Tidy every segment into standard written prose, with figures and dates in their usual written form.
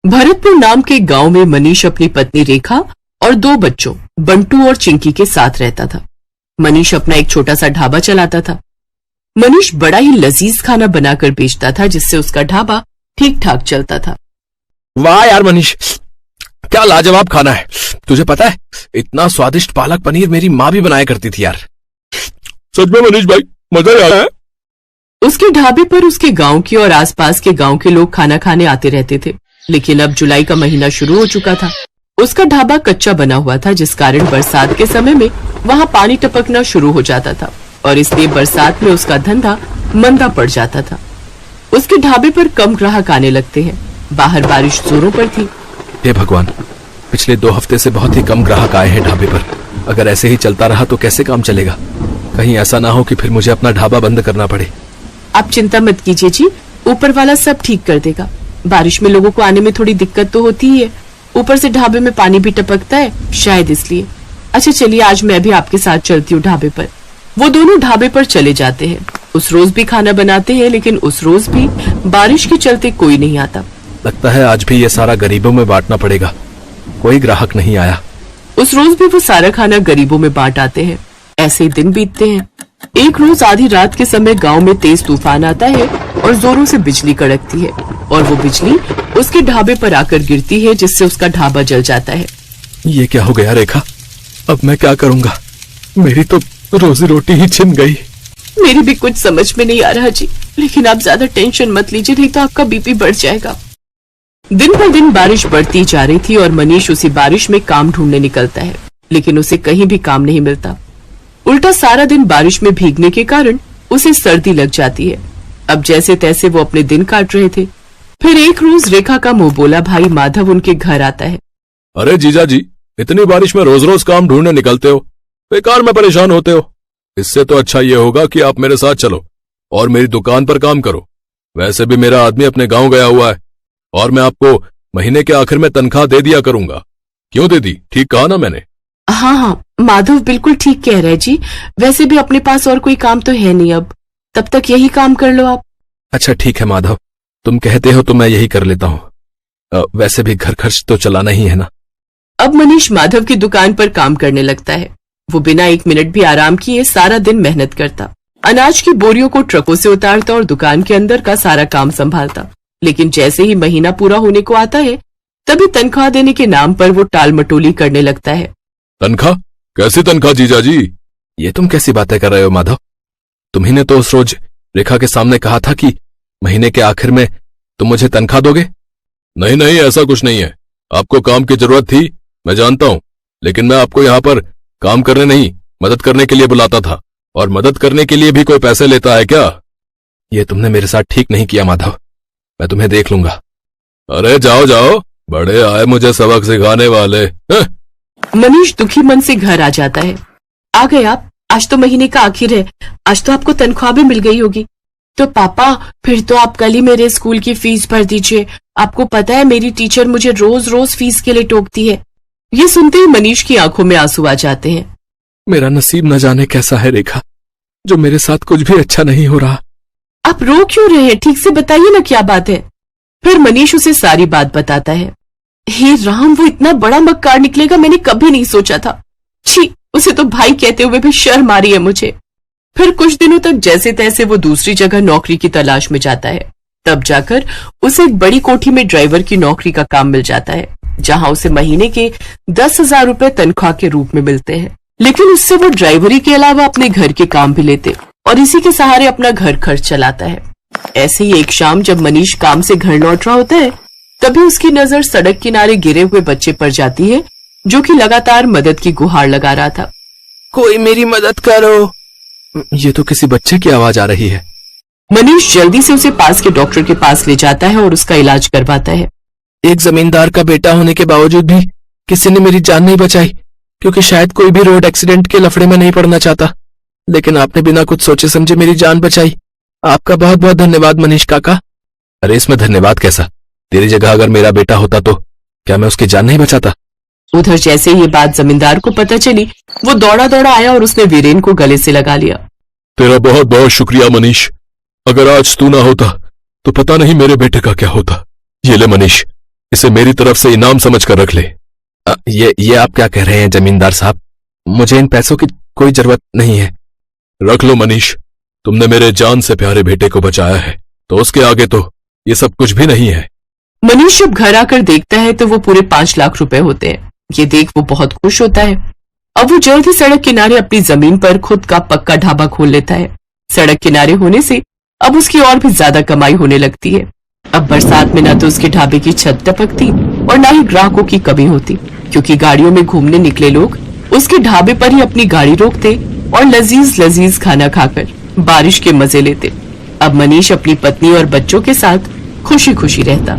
भरतपुर नाम के गांव में मनीष अपनी पत्नी रेखा और 2 बच्चों बंटू और चिंकी के साथ रहता था। मनीष अपना एक छोटा सा ढाबा चलाता था। मनीष बड़ा ही लजीज खाना बनाकर बेचता था, जिससे उसका ढाबा ठीक ठाक चलता था। वाह यार मनीष, क्या लाजवाब खाना है। तुझे पता है, इतना स्वादिष्ट पालक पनीर मेरी माँ भी बनाया करती थी यार। सच में मनीष भाई, मजा आ रहा है। उसके ढाबे पर उसके गांव के और आसपास के गांव के लोग खाना खाने आते रहते थे। लेकिन अब जुलाई का महीना शुरू हो चुका था। उसका ढाबा कच्चा बना हुआ था, जिस कारण बरसात के समय में वहां पानी टपकना शुरू हो जाता था और इसलिए बरसात में उसका धंधा मंदा पड़ जाता था। उसके ढाबे पर कम ग्राहक आने लगते हैं। बाहर बारिश जोरों पर थी। हे भगवान, पिछले 2 हफ्ते से बहुत ही कम ग्राहक आए हैं ढाबे पर। अगर ऐसे ही चलता रहा तो कैसे काम चलेगा। कहीं ऐसा ना हो कि फिर मुझे अपना ढाबा बंद करना पड़े। आप चिंता मत कीजिए जी, ऊपर वाला सब ठीक कर देगा। बारिश में लोगों को आने में थोड़ी दिक्कत तो होती ही है, ऊपर से ढाबे में पानी भी टपकता है, शायद इसलिए। अच्छा चलिए, आज मैं भी आपके साथ चलती हूँ ढाबे पर। वो दोनों ढाबे पर चले जाते हैं। उस रोज भी खाना बनाते हैं, लेकिन उस रोज भी बारिश के चलते कोई नहीं आता। लगता है आज भी ये सारा गरीबों में बांटना पड़ेगा। कोई ग्राहक नहीं आया। उस रोज भी वो सारा खाना गरीबों में बांट आते हैं। ऐसे ही दिन बीतते हैं। एक रोज आधी रात के समय गांव में तेज तूफान आता है और जोरों से बिजली कड़कती है और वो बिजली उसके ढाबे पर आकर गिरती है, जिससे उसका ढाबा जल जाता है। ये क्या हो गया रेखा? अब मैं क्या करूंगा? मेरी तो रोजी रोटी ही छिन गई। मेरी भी कुछ समझ में नहीं आ रहा जी, लेकिन आप ज्यादा टेंशन मत लीजिए, नहीं तो आपका बीपी बढ़ जाएगा। दिन पर दिन बारिश बढ़ती जा रही थी और मनीष उसी बारिश में काम ढूंढने निकलता है, लेकिन उसे कहीं भी काम नहीं मिलता। उल्टा सारा दिन बारिश में भीगने के कारण उसे सर्दी लग जाती है। अब जैसे तैसे वो अपने दिन काट रहे थे। फिर एक रोज रेखा का मुंह बोला भाई माधव उनके घर आता है। अरे जीजा जी, इतनी बारिश में रोज रोज काम ढूंढने निकलते हो, बेकार में परेशान होते हो। इससे तो अच्छा ये होगा कि आप मेरे साथ चलो और मेरी दुकान पर काम करो। वैसे भी मेरा आदमी अपने गांव गया हुआ है और मैं आपको महीने के आखिर में तनख्वाह दे दिया करूंगा। क्यों दे दी? ठीक कहा ना मैंने? हाँ, माधव बिल्कुल ठीक कह रहे जी। वैसे भी अपने पास और कोई काम तो है नहीं अब, तब तक यही काम कर लो आप। अच्छा ठीक है माधव, तुम कहते हो तो मैं यही कर लेता हूँ। वैसे भी घर खर्च तो चलाना ही है ना। अब मनीष माधव की दुकान पर काम करने लगता है। वो बिना 1 मिनट भी आराम किए सारा दिन मेहनत करता, अनाज की बोरियों को ट्रकों से उतारता और दुकान के अंदर का सारा काम संभालता। लेकिन जैसे ही महीना पूरा होने को आता है, तभी तनख्वाह देने के नाम पर वो टाल मटोली करने लगता है। तनख्वाह? कैसी तनख्वाह जीजा जी? ये तुम कैसी बातें कर रहे हो माधव? तुम्ही ने तो उस रोज रेखा के सामने कहा था कि महीने के आखिर में तुम मुझे तनख्वाह दोगे। नहीं नहीं, ऐसा कुछ नहीं है। आपको काम की जरूरत थी, मैं जानता हूँ, लेकिन मैं आपको यहाँ पर काम करने नहीं, मदद करने के लिए बुलाता था। और मदद करने के लिए भी कोई पैसे लेता है क्या? ये तुमने मेरे साथ ठीक नहीं किया माधव, मैं तुम्हें देख लूंगा। अरे जाओ जाओ, बड़े आए मुझे सबक सिखाने वाले। मनीष दुखी मन से घर आ जाता है। आ गए आप? आज तो महीने का आखिर है, आज तो आपको तनख्वाह भी मिल गई होगी। तो पापा, फिर तो आप कल ही मेरे स्कूल की फीस भर दीजिए। आपको पता है मेरी टीचर मुझे रोज रोज फीस के लिए टोकती है। ये सुनते ही मनीष की आंखों में आंसू आ जाते हैं। मेरा नसीब न जाने कैसा है रेखा, जो मेरे साथ कुछ भी अच्छा नहीं हो रहा। आप रो क्यों रहे हैं? ठीक से बताइए ना क्या बात है। फिर मनीष उसे सारी बात बताता है। हे राम, वो इतना बड़ा मक्कार निकलेगा मैंने कभी नहीं सोचा था। छी, उसे तो भाई कहते हुए भी शर्म आ रही है मुझे। फिर कुछ दिनों तक जैसे तैसे वो दूसरी जगह नौकरी की तलाश में जाता है। तब जाकर उसे एक बड़ी कोठी में ड्राइवर की नौकरी का काम मिल जाता है, जहां उसे महीने के 10,000 रुपए तनख्वाह के रूप में मिलते हैं। लेकिन उससे वो ड्राइवरी के अलावा अपने घर के काम भी लेते और इसी के सहारे अपना घर खर्च चलाता है। ऐसे ही एक शाम जब मनीष काम से घर लौट रहा होता है, तभी उसकी नजर सड़क किनारे गिरे हुए बच्चे पर जाती है, जो कि लगातार मदद की गुहार लगा रहा था। कोई मेरी मदद करो। ये तो किसी बच्चे की आवाज आ रही है। मनीष जल्दी से उसे पास के डॉक्टर के पास ले जाता है और उसका इलाज करवाता है। एक जमींदार का बेटा होने के बावजूद भी किसी ने मेरी जान नहीं बचाई, क्योंकि शायद कोई भी रोड एक्सीडेंट के लफड़े में नहीं पड़ना चाहता। लेकिन आपने बिना कुछ सोचे समझे मेरी जान बचाई। आपका बहुत बहुत धन्यवाद मनीष काका। अरे इसमें धन्यवाद कैसा? तेरी जगह अगर मेरा बेटा होता तो क्या मैं उसकी जान नहीं बचाता? उधर जैसे ये बात जमींदार को पता चली, वो दौड़ा दौड़ा आया और उसने वीरेन को गले से लगा लिया। तेरा बहुत बहुत शुक्रिया मनीष। अगर आज तू ना होता तो पता नहीं मेरे बेटे का क्या होता। ये ले मनीष, इसे मेरी तरफ से इनाम समझकर रख ले। ये आप क्या कह रहे हैं जमींदार साहब? मुझे इन पैसों की कोई जरूरत नहीं है। रख लो मनीष, तुमने मेरे जान से प्यारे बेटे को बचाया है, तो उसके आगे तो ये सब कुछ भी नहीं है। मनीष जब घर आकर देखता है तो वो पूरे 5 लाख रुपए होते हैं। ये देख वो बहुत खुश होता है। अब वो जल्द ही सड़क किनारे अपनी जमीन पर खुद का पक्का ढाबा खोल लेता है। सड़क किनारे होने से अब उसकी और भी ज्यादा कमाई होने लगती है। अब बरसात में न तो उसके ढाबे की छत टपकती और न ही ग्राहकों की कमी होती, क्योंकि गाड़ियों में घूमने निकले लोग उसके ढाबे पर ही अपनी गाड़ी रोकते और लजीज लजीज खाना खाकर बारिश के मजे लेते। अब मनीष अपनी पत्नी और बच्चों के साथ खुशी खुशी रहता।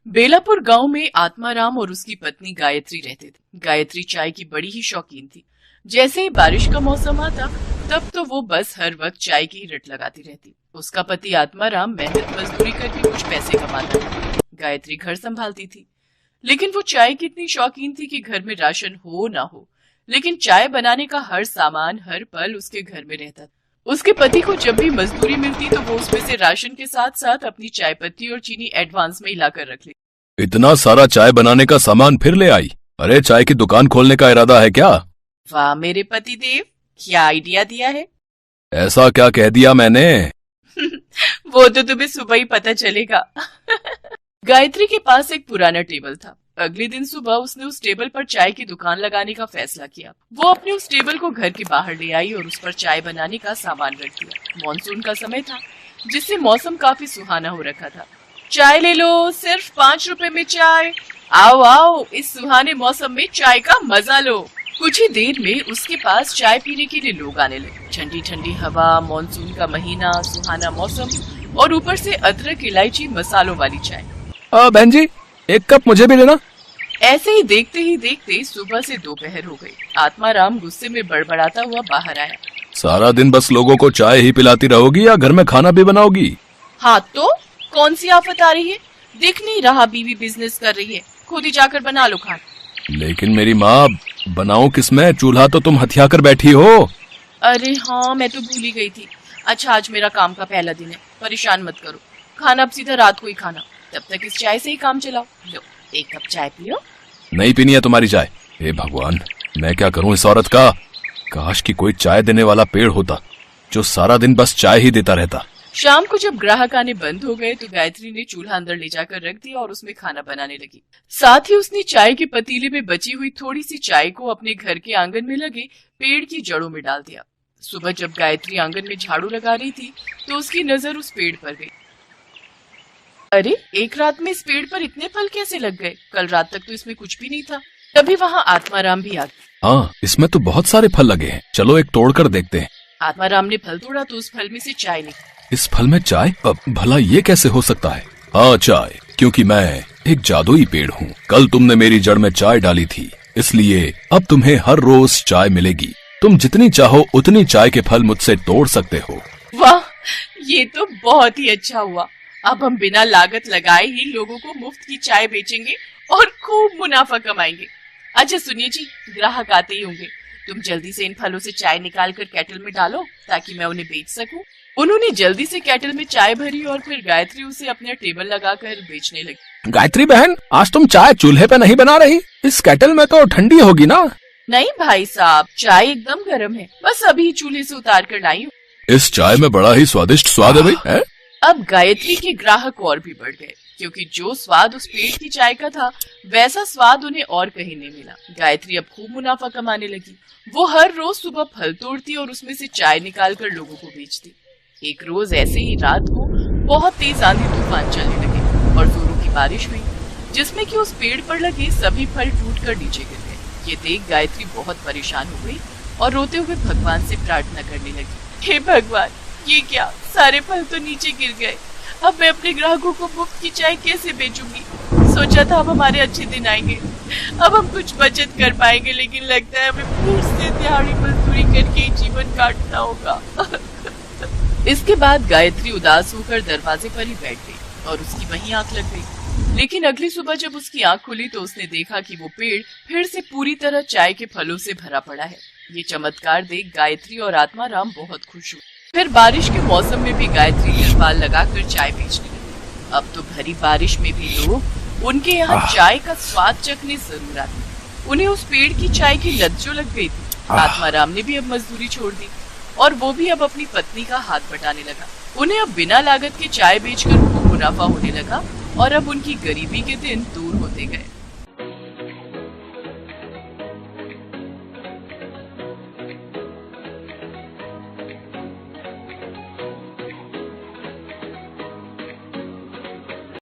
बेलापुर गांव में आत्माराम और उसकी पत्नी गायत्री रहते थे। गायत्री चाय की बड़ी ही शौकीन थी। जैसे ही बारिश का मौसम आता तब तो वो बस हर वक्त चाय की रट लगाती रहती। उसका पति आत्माराम मेहनत मजदूरी करके कुछ पैसे कमाता था। गायत्री घर संभालती थी, लेकिन वो चाय की इतनी शौकीन थी कि घर में राशन हो ना हो, लेकिन चाय बनाने का हर सामान हर पल उसके घर में रहता था। उसके पति को जब भी मजदूरी मिलती तो वो उसमें से राशन के साथ साथ अपनी चाय पत्ती और चीनी एडवांस में हिलाकर रख लेती। इतना सारा चाय बनाने का सामान फिर ले आई? अरे चाय की दुकान खोलने का इरादा है क्या? वाह मेरे पति देव, क्या आइडिया दिया है। ऐसा क्या कह दिया मैंने? वो तो तुम्हें सुबह ही पता चलेगा। गायत्री के पास एक पुराना टेबल था। अगले दिन सुबह उसने उस टेबल पर चाय की दुकान लगाने का फैसला किया। वो अपने उस टेबल को घर के बाहर ले आई और उस पर चाय बनाने का सामान रख दिया। मॉनसून का समय था, जिससे मौसम काफी सुहाना हो रखा था। चाय ले लो, सिर्फ 5 रुपए में चाय। आओ आओ, इस सुहाने मौसम में चाय का मजा लो। कुछ ही देर में उसके पास चाय पीने के लिए लोग आने लगे। ठंडी ठंडी हवा, मॉनसून का महीना, सुहाना मौसम और ऊपर से अदरक इलायची मसालों वाली चाय। बहन जी, एक कप मुझे भी देना। ऐसे ही देखते सुबह से दोपहर हो गई। आत्माराम गुस्से में बड़बड़ाता हुआ बाहर आया। सारा दिन बस लोगों को चाय ही पिलाती रहोगी या घर में खाना भी बनाओगी? हाँ तो कौन सी आफत आ रही है? दिख नहीं रहा बीवी बिजनेस कर रही है, खुद ही जाकर बना लो खाना। लेकिन मेरी माँ, बनाओ किसमें? चूल्हा तो तुम हथिया कर बैठी हो। अरे हाँ, मैं तो भूल ही गई थी। अच्छा, आज मेरा काम का पहला दिन है, परेशान मत करो। खाना अब सीधा रात को ही खाना, तब तक इस चाय से ही काम चलाओ। लो, एक कप चाय पियो। नहीं पीनी है तुम्हारी चाय। हे भगवान, मैं क्या करूं इस औरत का? काश कि कोई चाय देने वाला पेड़ होता जो सारा दिन बस चाय ही देता रहता। शाम को जब ग्राहक आने बंद हो गए तो गायत्री ने चूल्हा अंदर ले जाकर रख दिया और उसमें खाना बनाने लगी। साथ ही उसने चाय के पतीले में बची हुई थोड़ी सी चाय को अपने घर के आंगन में लगे पेड़ की जड़ों में डाल दिया। सुबह जब गायत्री आंगन में झाड़ू लगा रही थी तो उसकी नजर उस पेड़ पर गई। अरे, एक रात में इस पेड़ पर इतने फल कैसे लग गए? कल रात तक तो इसमें कुछ भी नहीं था। तभी वहाँ आत्माराम भी आ गया। हाँ, इसमें तो बहुत सारे फल लगे हैं, चलो एक तोड़कर देखते हैं। आत्माराम ने फल तोड़ा तो उस फल में से चाय निकली। इस फल में चाय? भला ये कैसे हो सकता है? हाँ, चाय, क्योंकि मैं एक जादुई पेड़ हूँ। कल तुमने मेरी जड़ में चाय डाली थी, इसलिए अब तुम्हें हर रोज चाय मिलेगी। तुम जितनी चाहो उतनी चाय के फल मुझसे तोड़ सकते हो। वाह, ये तो बहुत ही अच्छा हुआ। अब हम बिना लागत लगाए ही लोगों को मुफ्त की चाय बेचेंगे और खूब मुनाफा कमाएंगे। अच्छा सुनिए जी, ग्राहक आते ही होंगे, तुम जल्दी से इन फलों से चाय निकाल कर केटल में डालो ताकि मैं उन्हें बेच सकूं। उन्होंने जल्दी से केटल में चाय भरी और फिर गायत्री उसे अपने टेबल लगाकर बेचने लगी। गायत्री बहन, आज तुम चाय चूल्हे पे नहीं बना रही? इस केटल में तो ठंडी होगी ना? नहीं भाई साहब, चाय एकदम गर्म है, बस अभी चूल्हे से उतार कर लाई हूँ। इस चाय में बड़ा ही स्वादिष्ट स्वाद है भाई। अब गायत्री के ग्राहक और भी बढ़ गए, क्योंकि जो स्वाद उस पेड़ की चाय का था वैसा स्वाद उन्हें और कहीं नहीं मिला। गायत्री अब खूब मुनाफा कमाने लगी। वो हर रोज सुबह फल तोड़ती और उसमें से चाय निकाल कर लोगों को बेचती। एक रोज ऐसे ही रात को बहुत तेज आंधी तूफान चलने लगे और जोरों की बारिश हुई, जिसमें कि उस पेड़ पर लगे सभी फल टूट कर नीचे गिर गए। ये देख गायत्री बहुत परेशान हो गई और रोते हुए भगवान से प्रार्थना करने लगी। हे भगवान, ये क्या, सारे फल तो नीचे गिर गए। अब मैं अपने ग्राहकों को मुफ्त की चाय कैसे बेचूंगी? सोचा था अब हमारे अच्छे दिन आएंगे, अब हम कुछ बचत कर पाएंगे, लेकिन लगता है हमें फिर से दिहाड़ी मजदूरी करके जीवन काटना होगा। इसके बाद गायत्री उदास होकर दरवाजे पर ही बैठ गई और उसकी वहीं आंख लग गई। लेकिन अगली सुबह जब उसकी आंख खुली तो उसने देखा कि वो पेड़ फिर से पूरी तरह चाय के फलों से भरा पड़ा है। ये चमत्कार देख गायत्री और आत्माराम बहुत खुश हुए। फिर बारिश के मौसम में भी गायत्री तिरपाल लगाकर चाय बेचने लगी। अब तो भरी बारिश में भी लोग उनके यहाँ चाय का स्वाद चखने जरूर आते। उन्हें उस पेड़ की चाय की लत जो लग गई थी। आत्माराम ने भी अब मजदूरी छोड़ दी और वो भी अब अपनी पत्नी का हाथ बटाने लगा। उन्हें अब बिना लागत के चाय बेचकर खूब मुनाफा होने लगा और अब उनकी गरीबी के दिन दूर होते गए।